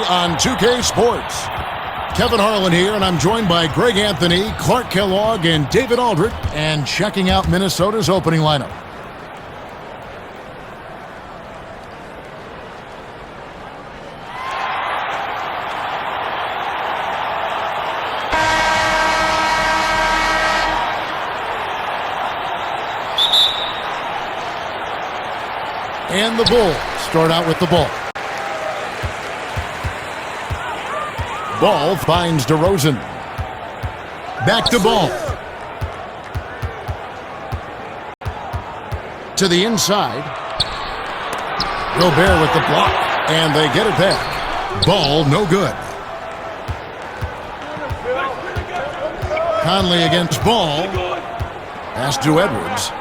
On 2K Sports. Kevin Harlan here, and I'm joined by Greg Anthony, Clark Kellogg, and David Aldrich, and checking out Minnesota's opening lineup. And the Bulls start out with the ball. Ball finds DeRozan. Back to Ball. To the inside. Gobert with the block. And they get it back. Ball no good. Conley against Ball. Pass to Edwards.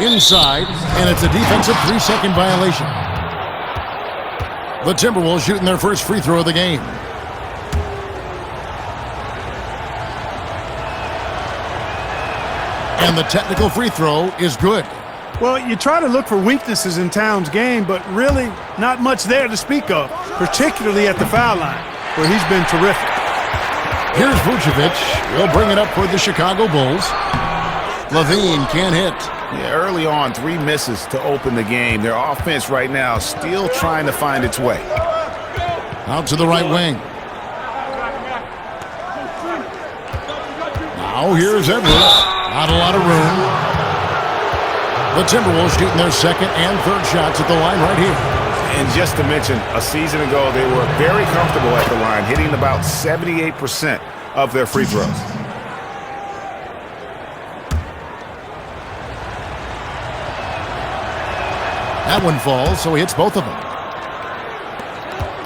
Inside, and it's a defensive 3-second violation. The Timberwolves shooting their first free throw of the game. And the technical free throw is good. Well, you try to look for weaknesses in Towns' game, but really not much there to speak of, particularly at the foul line, where he's been terrific. Here's Vucevic. He'll bring it up for the Chicago Bulls. LaVine can't hit. Yeah, early on, 3 misses to open the game. Their offense right now still trying to find its way. Out to the right wing. Now here's Edwards. Not a lot of room. The Timberwolves shooting their second and third shots at the line right here. And just to mention, a season ago, they were very comfortable at the line, hitting about 78% of their free throws. That one falls, so he hits both of them.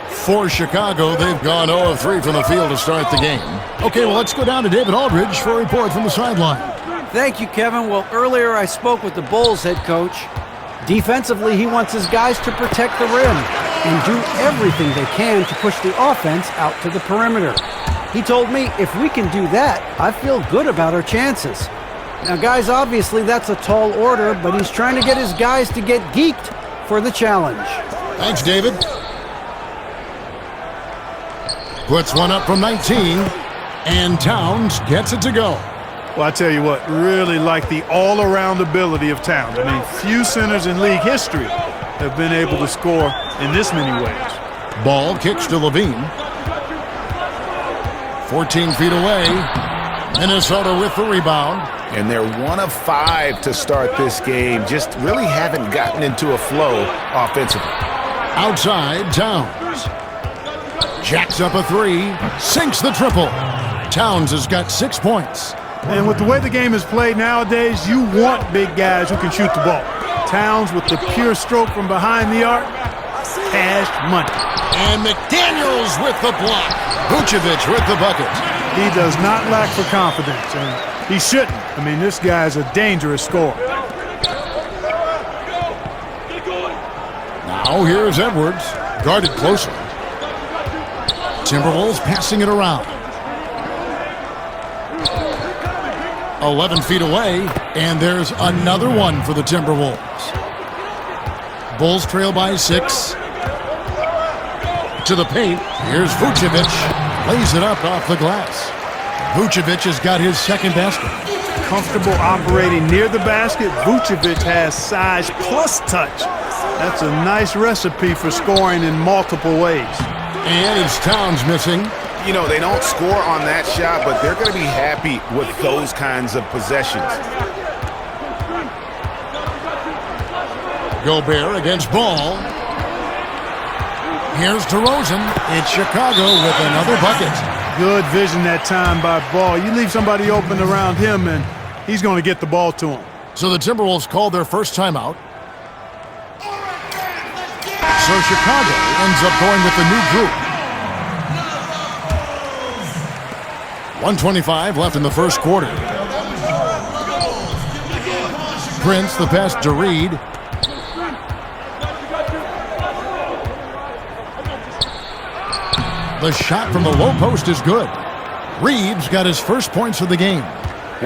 For Chicago, they've gone 0 of 3 from the field to start the game. Okay, well, let's go down to David Aldrich for a report from the sideline. Thank you, Kevin. Well, earlier I spoke with the Bulls head coach. Defensively, he wants his guys to protect the rim and do everything they can to push the offense out to the perimeter. He told me if we can do that, I feel good about our chances. Now, guys, obviously that's a tall order, but he's trying to get his guys to get geeked for the challenge. Thanks, David. Puts one up from 19, and Towns gets it to go. Well, I tell you what, really like the all-around ability of Towns. I mean, few centers in league history have been able to score in this many ways. Ball kicks to LaVine. 14 feet away. Minnesota with the rebound. And they're 1 of 5 to start this game. Just really haven't gotten into a flow offensively. Outside, Towns. Jacks up a 3. Sinks the triple. Towns has got 6 points. And with the way the game is played nowadays, you want big guys who can shoot the ball. Towns with the pure stroke from behind the arc. Cash money. And McDaniels with the block. Vucevic with the bucket. He does not lack for confidence, and he shouldn't. I mean, this guy's a dangerous scorer. Now here's Edwards, guarded closely. Timberwolves passing it around. 11 feet away, and there's another one for the Timberwolves. Bulls trail by 6. To the paint, here's Vucevic. Lays it up off the glass. Vucevic has got his second basket. Comfortable operating near the basket. Vucevic has size plus touch. That's a nice recipe for scoring in multiple ways. And it's Towns missing. You know, they don't score on that shot, but they're going to be happy with those kinds of possessions. Gobert against Ball. Here's DeRozan. It's Chicago with another bucket. Good vision that time by Ball. You leave somebody open around him, and he's going to get the ball to him. So the Timberwolves called their first timeout. So Chicago ends up going with the new group. 1:25 left in the first quarter. Prince, the pass to Reed. The shot from the low post is good. Reed's got his first points of the game.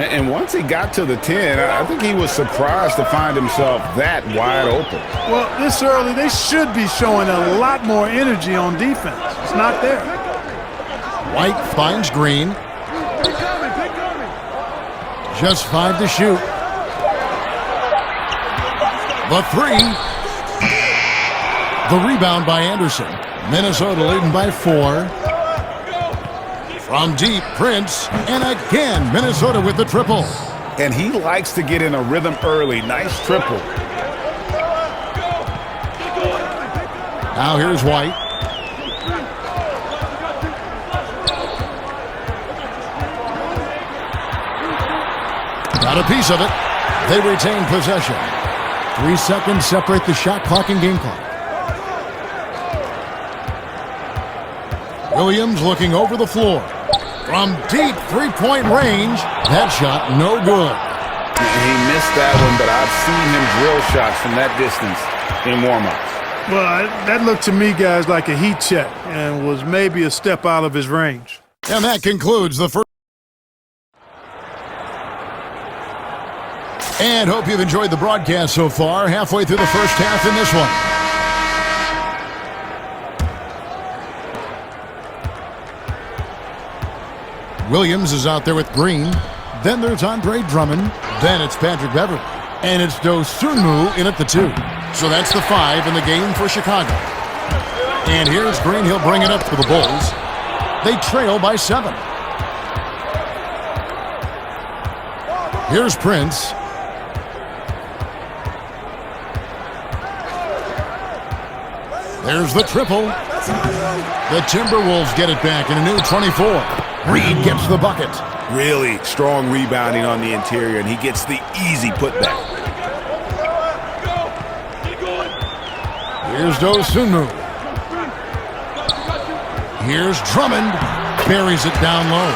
And once he got to the 10, I think he was surprised to find himself that wide open. Well, this early, they should be showing a lot more energy on defense. It's not there. White finds Green. Just 5 to shoot. The 3. The rebound by Anderson. Minnesota leading by 4. From deep, Prince, and again, Minnesota with the triple. And he likes to get in a rhythm early. Nice triple. Now here's White. Got a piece of it. They retain possession. 3 seconds separate the shot clock and game clock. Williams looking over the floor. From deep three-point range, that shot no good. He missed that one, but I've seen him drill shots from that distance in warm-ups. Well, that looked to me, guys, like a heat check and was maybe a step out of his range. And that concludes the first. And hope you've enjoyed the broadcast so far. Halfway through the first half in this one. Williams is out there with Green. Then there's Andre Drummond. Then it's Patrick Beverly. And it's Dosunmu in at the 2. So that's the 5 in the game for Chicago. And here's Green. He'll bring it up for the Bulls. They trail by 7. Here's Prince. There's the triple. The Timberwolves get it back in a new 24. Reed gets the bucket. Really strong rebounding on the interior, and he gets the easy putback. Here's Dosunmu. Here's Drummond. Buries it down low.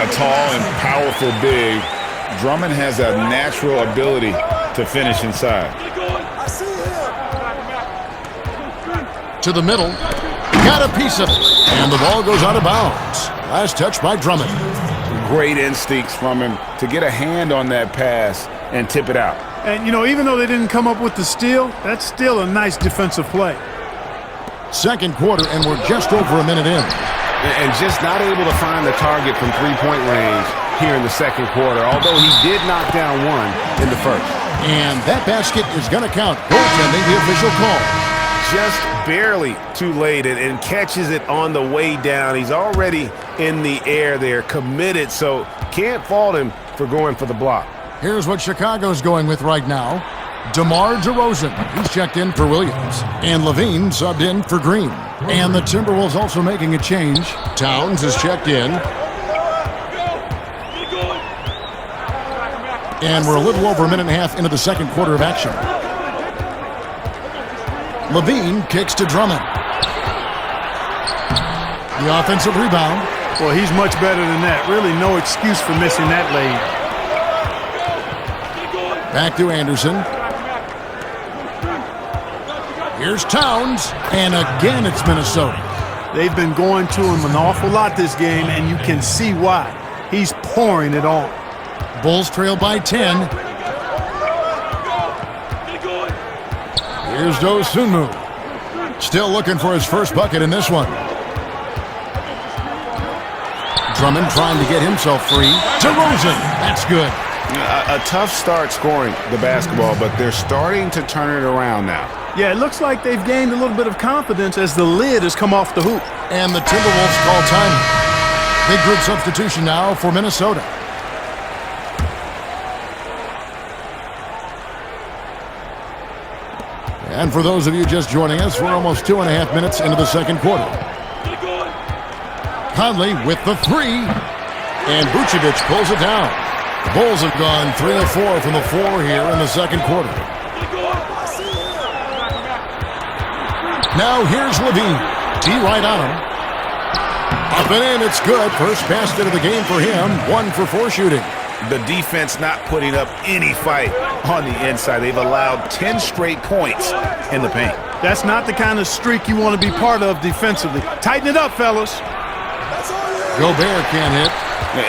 A tall and powerful big. Drummond has a natural ability to finish inside. To the middle. Got a piece of it. And the ball goes out of bounds. Last touch by Drummond. Great instincts from him to get a hand on that pass and tip it out. And, you know, even though they didn't come up with the steal, that's still a nice defensive play. Second quarter, and we're just over a minute in. And just not able to find the target from three-point range here in the second quarter, although he did knock down one in the first. And that basket is going to count. Goaltending, the official call. Just barely too late and catches it on the way down. He's already in the air there, committed, so can't fault him for going for the block. Here's what Chicago's going with right now. DeMar DeRozan, he's checked in for Williams. And Levine subbed in for Green. And the Timberwolves also making a change. Towns is checked in. And we're a little over a minute and a half into the second quarter of action. Levine kicks to Drummond. The offensive rebound. Well, he's much better than that. Really no excuse for missing that lane. Back to Anderson. Here's Towns. And again, it's Minnesota. They've been going to him an awful lot this game, and you can see why. He's pouring it on. Bulls trail by 10. Here's Dosunmu. Still looking for his first bucket in this one. Drummond trying to get himself free. DeRozan. That's good. A tough start scoring the basketball, but they're starting to turn it around now. Yeah, it looks like they've gained a little bit of confidence as the lid has come off the hoop. And the Timberwolves call time. Big group substitution now for Minnesota. And for those of you just joining us, we're almost 2.5 minutes into the second quarter. Conley with the 3. And Vucevic pulls it down. The Bulls have gone 3 of 4 from the floor here in the second quarter. Now here's Levine. D right on him. Up and in, it's good. First basket of the game for him. 1 for 4 shooting. The defense not putting up any fight on the inside. They've allowed 10 straight points in the paint. That's not the kind of streak you want to be part of defensively. Tighten it up, fellas. Gobert can't hit.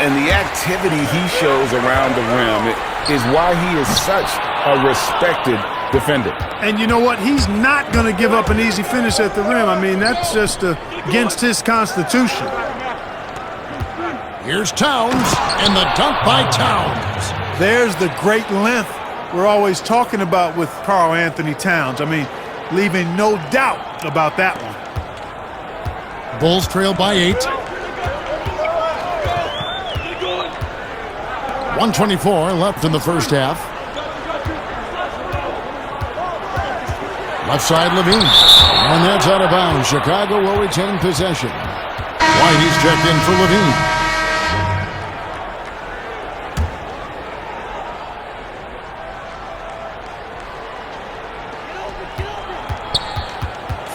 And the activity he shows around the rim is why he is such a respected defender. And you know what? He's not going to give up an easy finish at the rim. I mean, that's just against his constitution. Here's Towns, and the dunk by Towns. There's the great length we're always talking about with Karl Anthony Towns. I mean, leaving no doubt about that one. Bulls trail by 8. 1:24 left in the first half. Left side, Levine. And that's out of bounds. Chicago will retain possession. Whitey's checked in for Levine.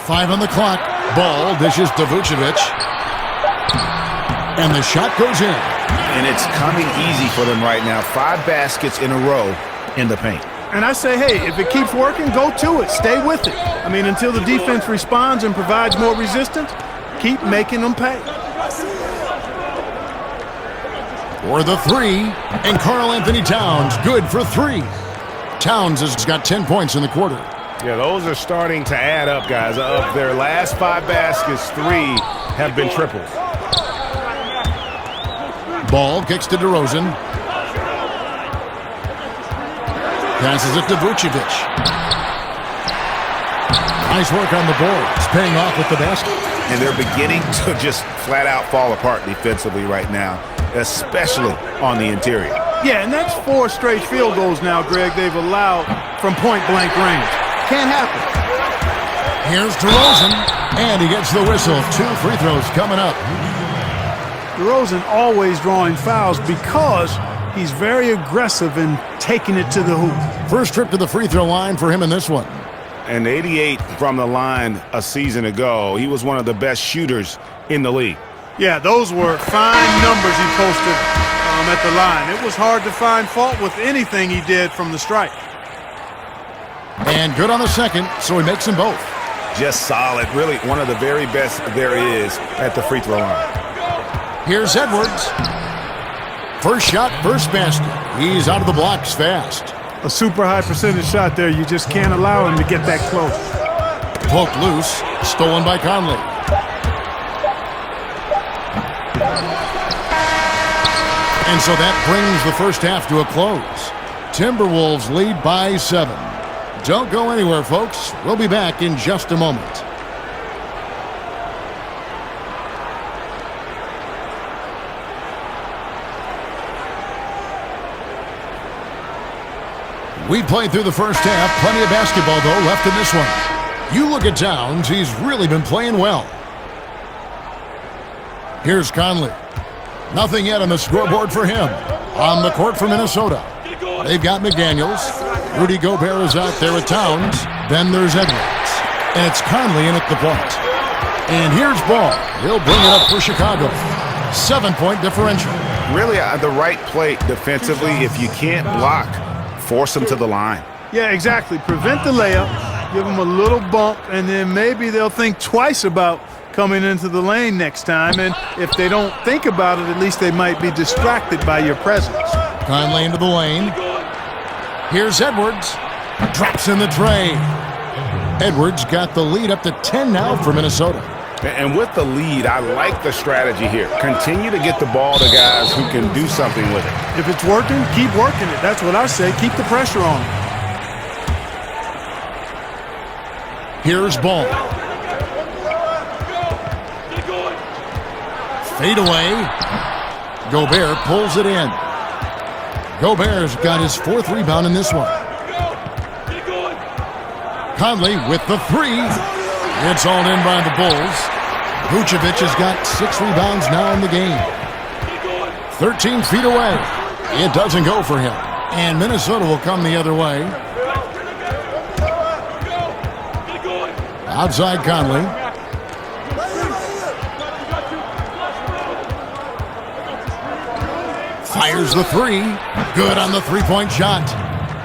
Five on the clock. Ball dishes to Vucevic. And the shot goes in. And it's coming easy for them right now. 5 baskets in a row in the paint. And I say, hey, if it keeps working, go to it. Stay with it. I mean, until the defense responds and provides more resistance, keep making them pay. For the 3, and Karl Anthony Towns good for 3. Towns has got 10 points in the quarter. Yeah, those are starting to add up, guys. Of their last 5 baskets, 3 have been triples. Ball kicks to DeRozan. Passes it to Vucevic. Nice work on the boards, paying off with the basket. And they're beginning to just flat out fall apart defensively right now, especially on the interior. Yeah, and that's 4 straight field goals now, Greg, they've allowed from point-blank range. Can't happen. Here's DeRozan, and he gets the whistle. 2 free throws coming up. DeRozan always drawing fouls because he's very aggressive in taking it to the hoop. First trip to the free throw line for him in this one. And 88 from the line a season ago. He was one of the best shooters in the league. Yeah, those were fine numbers he posted at the line. It was hard to find fault with anything he did from the stripe. And good on the second, so he makes them both. Just solid. Really one of the very best there is at the free throw line. Here's Edwards. First shot, first basket. He's out of the blocks fast. A super high percentage shot there. You just can't allow him to get that close. Poked loose. Stolen by Conley. And so that brings the first half to a close. Timberwolves lead by 7. Don't go anywhere, folks. We'll be back in just a moment. We played through the first half. Plenty of basketball, though, left in this one. You look at Towns. He's really been playing well. Here's Conley. Nothing yet on the scoreboard for him. On the court for Minnesota. They've got McDaniels. Rudy Gobert is out there with Towns. Then there's Edwards. And it's Conley in at the point. And here's Ball. He'll bring it up for Chicago. 7-point differential. Really the right play defensively. If you can't block, force them to the line. Yeah, exactly. Prevent the layup, give them a little bump, and then maybe they'll think twice about coming into the lane next time. And if they don't think about it, at least they might be distracted by your presence. Conley into the lane. Here's Edwards. Drops in the tray. Edwards got the lead up to 10 now for Minnesota. And with the lead, I like the strategy here. Continue to get the ball to guys who can do something with it. If it's working, keep working it. That's what I say. Keep the pressure on it. Here's Ball. Fade away. Gobert pulls it in. Gobert's got his 4th rebound in this one. Conley with the 3. It's all in by the Bulls. Vucevic has got 6 rebounds now in the game. 13 feet away. It doesn't go for him. And Minnesota will come the other way. Outside Conley. Fires the 3. Good on the 3-point shot.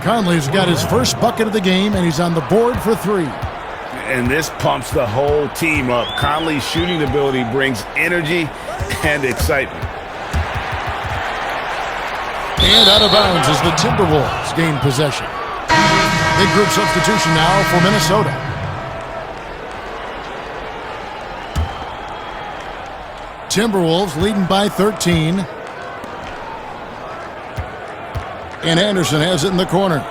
Conley's got his first bucket of the game, and he's on the board for 3. And this pumps the whole team up. Conley's shooting ability brings energy and excitement. And out of bounds as the Timberwolves gain possession. Big group substitution now for Minnesota. Timberwolves leading by 13. And Anderson has it in the corner.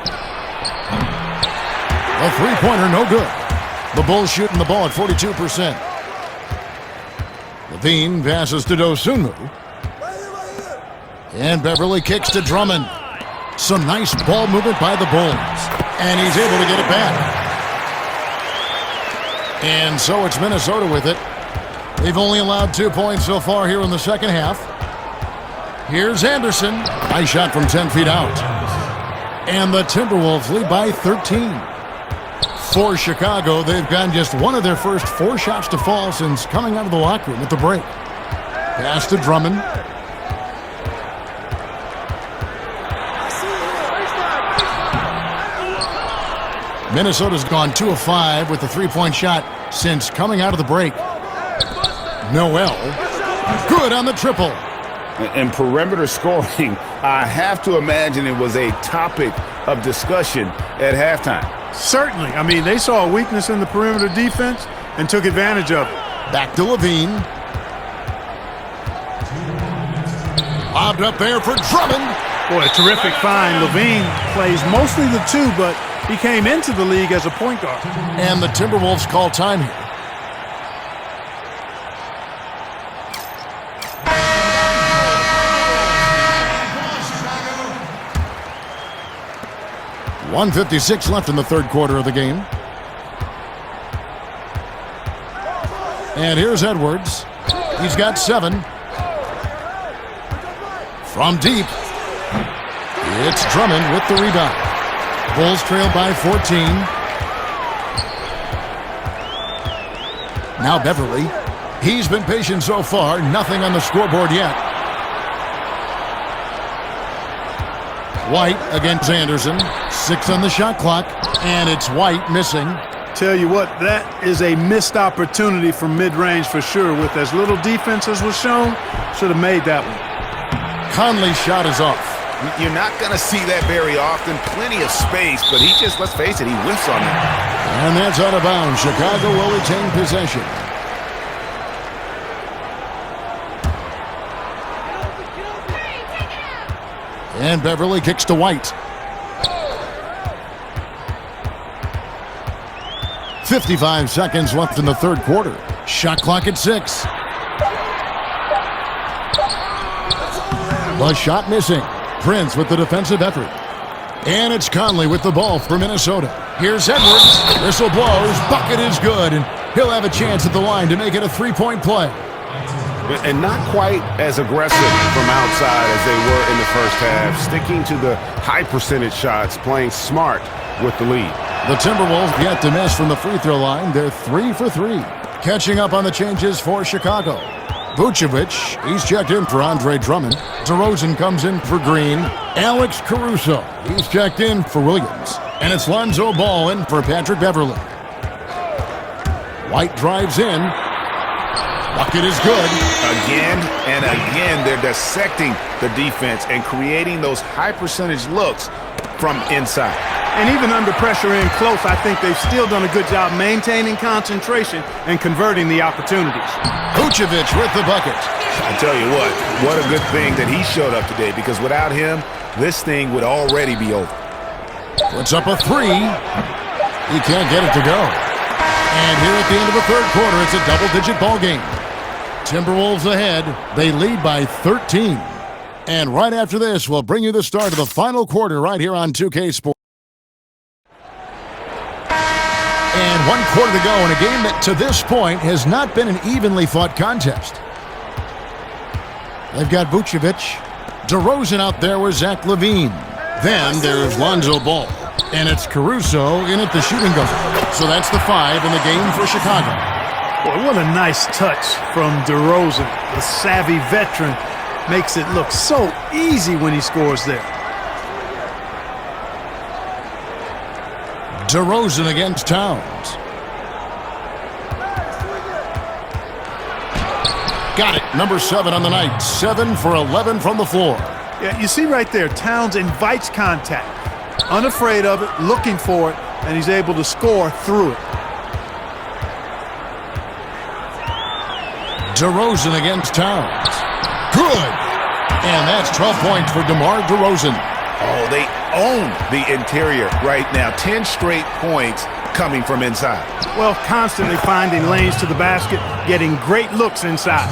A three-pointer, no good. The Bulls shooting the ball at 42%. Levine passes to Dosunmu. And Beverly kicks to Drummond. Some nice ball movement by the Bulls. And he's able to get it back. And so it's Minnesota with it. They've only allowed 2 points so far here in the second half. Here's Anderson. Nice shot from 10 feet out. And the Timberwolves lead by 13. For Chicago, they've gotten just one of their first 4 shots to fall since coming out of the locker room at the break. Pass to Drummond. Minnesota's gone 2 of 5 with the three-point shot since coming out of the break. Noel, good on the triple. And perimeter scoring, I have to imagine it was a topic of discussion at halftime. Certainly. I mean, they saw a weakness in the perimeter defense and took advantage of it. Back to Levine. Lobbed up there for Drummond. Boy, a terrific find. Levine plays mostly the 2, but he came into the league as a point guard. And the Timberwolves call time here. .156 left in the third quarter of the game. And here's Edwards. He's got 7. From deep, it's Drummond with the rebound. Bulls trail by 14. Now Beverly. He's been patient so far. Nothing on the scoreboard yet. White against Anderson. 6 on the shot clock. And it's White missing. Tell you what, that is a missed opportunity from mid-range for sure. With as little defense as was shown, should have made that one. Conley's shot is off. You're not going to see that very often. Plenty of space, but he just, let's face it, he whiffs on that. And that's out of bounds. Chicago will retain possession. And Beverly kicks to White. 55 seconds left in the third quarter. Shot clock at 6. The shot missing. Prince with the defensive effort. And it's Conley with the ball for Minnesota. Here's Edwards. Whistle blows. Bucket is good. And he'll have a chance at the line to make it a 3-point play. And not quite as aggressive from outside as they were in the first half. Sticking to the high percentage shots. Playing smart with the lead. The Timberwolves yet to miss from the free throw line. They're 3 for 3. Catching up on the changes for Chicago. Vucevic, he's checked in for Andre Drummond. DeRozan comes in for Green. Alex Caruso, he's checked in for Williams. And it's Lonzo Ball in for Patrick Beverly. White drives in. Bucket is good. Again and again, they're dissecting the defense and creating those high percentage looks from inside. And even under pressure in close, I think they've still done a good job maintaining concentration and converting the opportunities. Vucevic with the bucket. I tell you what a good thing that he showed up today, because without him, this thing would already be over. Puts up a 3. He can't get it to go. And here at the end of the third quarter, it's a double-digit ball game. Timberwolves ahead. They lead by 13. And right after this, we'll bring you the start of the final quarter right here on 2K Sports. And 1 quarter to go in a game that to this point has not been an evenly fought contest. They've got Vucevic. DeRozan out there with Zach LaVine. Then there's Lonzo Ball. And it's Caruso in at the shooting goes. So that's the 5 in the game for Chicago. Boy, what a nice touch from DeRozan. The savvy veteran makes it look so easy when he scores there. DeRozan against Towns. Got it. Number 7 on the night. 7 for 11 from the floor. Yeah, you see right there, Towns invites contact. Unafraid of it, looking for it, and he's able to score through it. DeRozan against Towns. Good. And that's 12 points for DeMar DeRozan. Oh, they own the interior right now. 10 straight points coming from inside. Well, constantly finding lanes to the basket, getting great looks inside.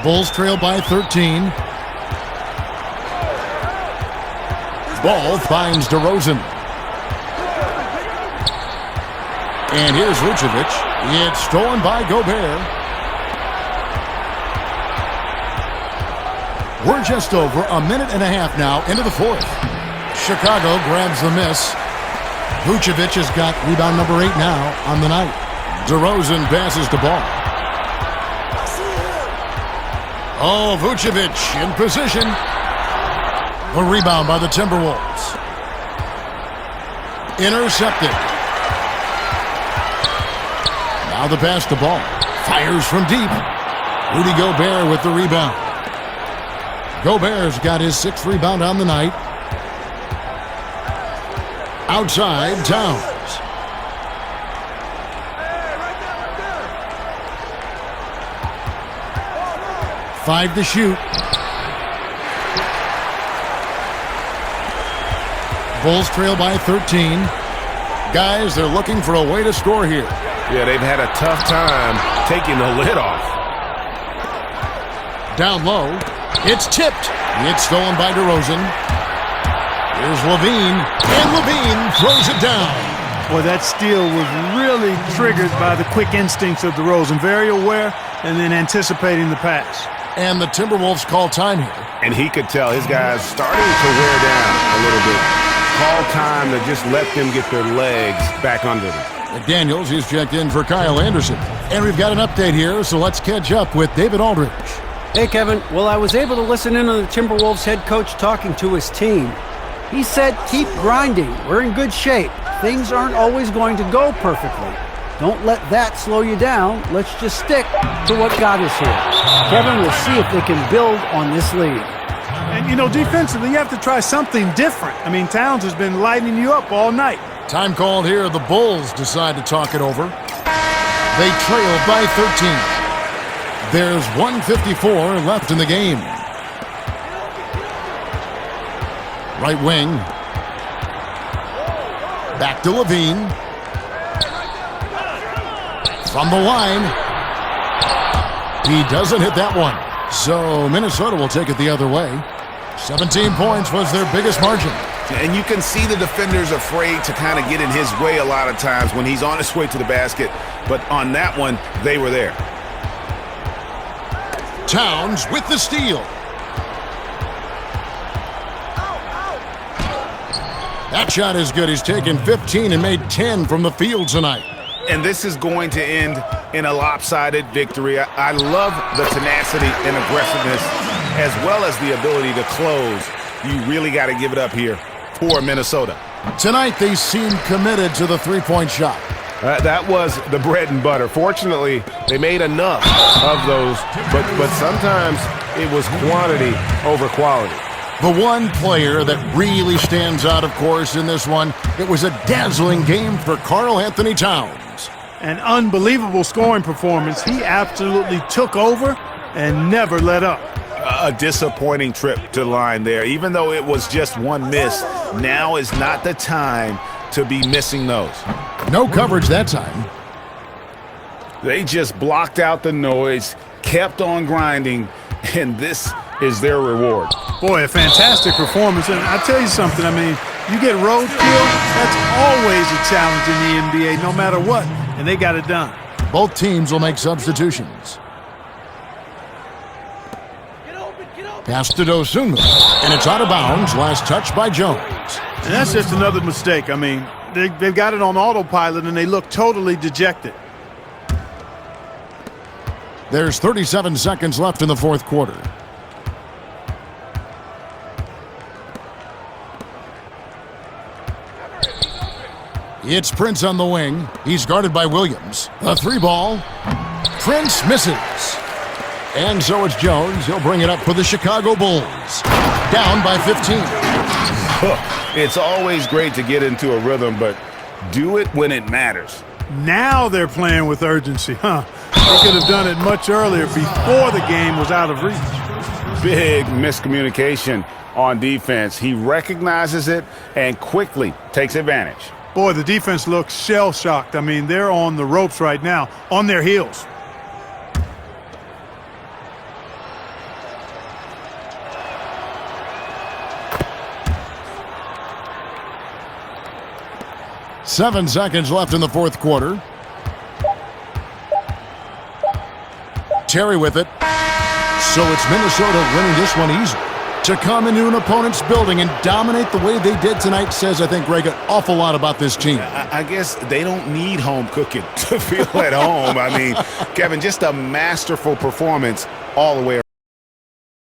Bulls trail by 13. Ball finds DeRozan. And here's Vucevic. It's stolen by Gobert. We're just over a minute and a half now into the fourth. Chicago grabs the miss. Vucevic has got rebound number 8 now on the night. DeRozan passes the ball. Oh, Vucevic in position. The rebound by the Timberwolves. Intercepted. Now the pass to ball. Fires from deep. Rudy Gobert with the rebound. Gobert's got his 6th rebound on the night. Outside, Towns. Five to shoot. Bulls trail by 13. Guys, they're looking for a way to score here. Yeah, they've had a tough time taking the lid off. Down low. It's tipped. It's stolen by DeRozan. Here's Levine. And Levine throws it down. Boy, that steal was really triggered by the quick instincts of DeRozan. Very aware and then anticipating the pass. And the Timberwolves call time here. And he could tell his guys starting to wear down a little bit. Call time to just let them get their legs back under them. McDaniels, he's checked in for Kyle Anderson. And we've got an update here, so let's catch up with David Aldridge. Hey, Kevin. Well, I was able to listen in on the Timberwolves head coach talking to his team. He said, keep grinding. We're in good shape. Things aren't always going to go perfectly. Don't let that slow you down. Let's just stick to what got us here. Kevin, we'll see if they can build on this lead. And, you know, defensively, you have to try something different. I mean, Towns has been lighting you up all night. Time called here. The Bulls decide to talk it over. They trail by 13. There's 1:54 left in the game. Right wing. Back to Levine. From the line. He doesn't hit that one. So Minnesota will take it the other way. 17 points was their biggest margin. And you can see the defenders afraid to kind of get in his way a lot of times when he's on his way to the basket. But on that one, they were there. Towns with the steal. That shot is good. He's taken 15 and made 10 from the field tonight. And this is going to end in a lopsided victory. I love the tenacity and aggressiveness as well as the ability to close. You really got to give it up here for Minnesota. Tonight they seem committed to the three-point shot. That was the bread and butter. Fortunately, they made enough of those, but sometimes it was quantity over quality. The one player that really stands out, of course, in this one, it was a dazzling game for Karl Anthony Towns. An unbelievable scoring performance. He absolutely took over and never let up. A disappointing trip to the line there. Even though it was just one miss, now is not the time to be missing those. No coverage that time. They just blocked out the noise, kept on grinding, and this is their reward. Boy, a fantastic performance. And I'll tell you something, I mean, you get roadkill, that's always a challenge in the NBA, no matter what, and they got it done. Both teams will make substitutions. Pass to Dosunmu, and it's out of bounds. Last touch by Jones. And that's just another mistake. I mean, they've got it on autopilot, and they look totally dejected. There's 37 seconds left in the fourth quarter. It's Prince on the wing. He's guarded by Williams. A 3-ball. Prince misses. And so it's Jones. He'll bring it up for the Chicago Bulls. Down by 15. It's always great to get into a rhythm, but do it when it matters. Now they're playing with urgency, huh? They could have done it much earlier before the game was out of reach. Big miscommunication on defense. He recognizes it and quickly takes advantage. Boy, the defense looks shell-shocked. I mean, they're on the ropes right now, on their heels. Seven seconds left in the fourth quarter. Terry with it. So it's Minnesota winning this one easily. To come into an opponent's building and dominate the way they did tonight says, I think, Greg, an awful lot about this team. I guess they don't need home cooking to feel at home. I mean, Kevin, just a masterful performance all the way around.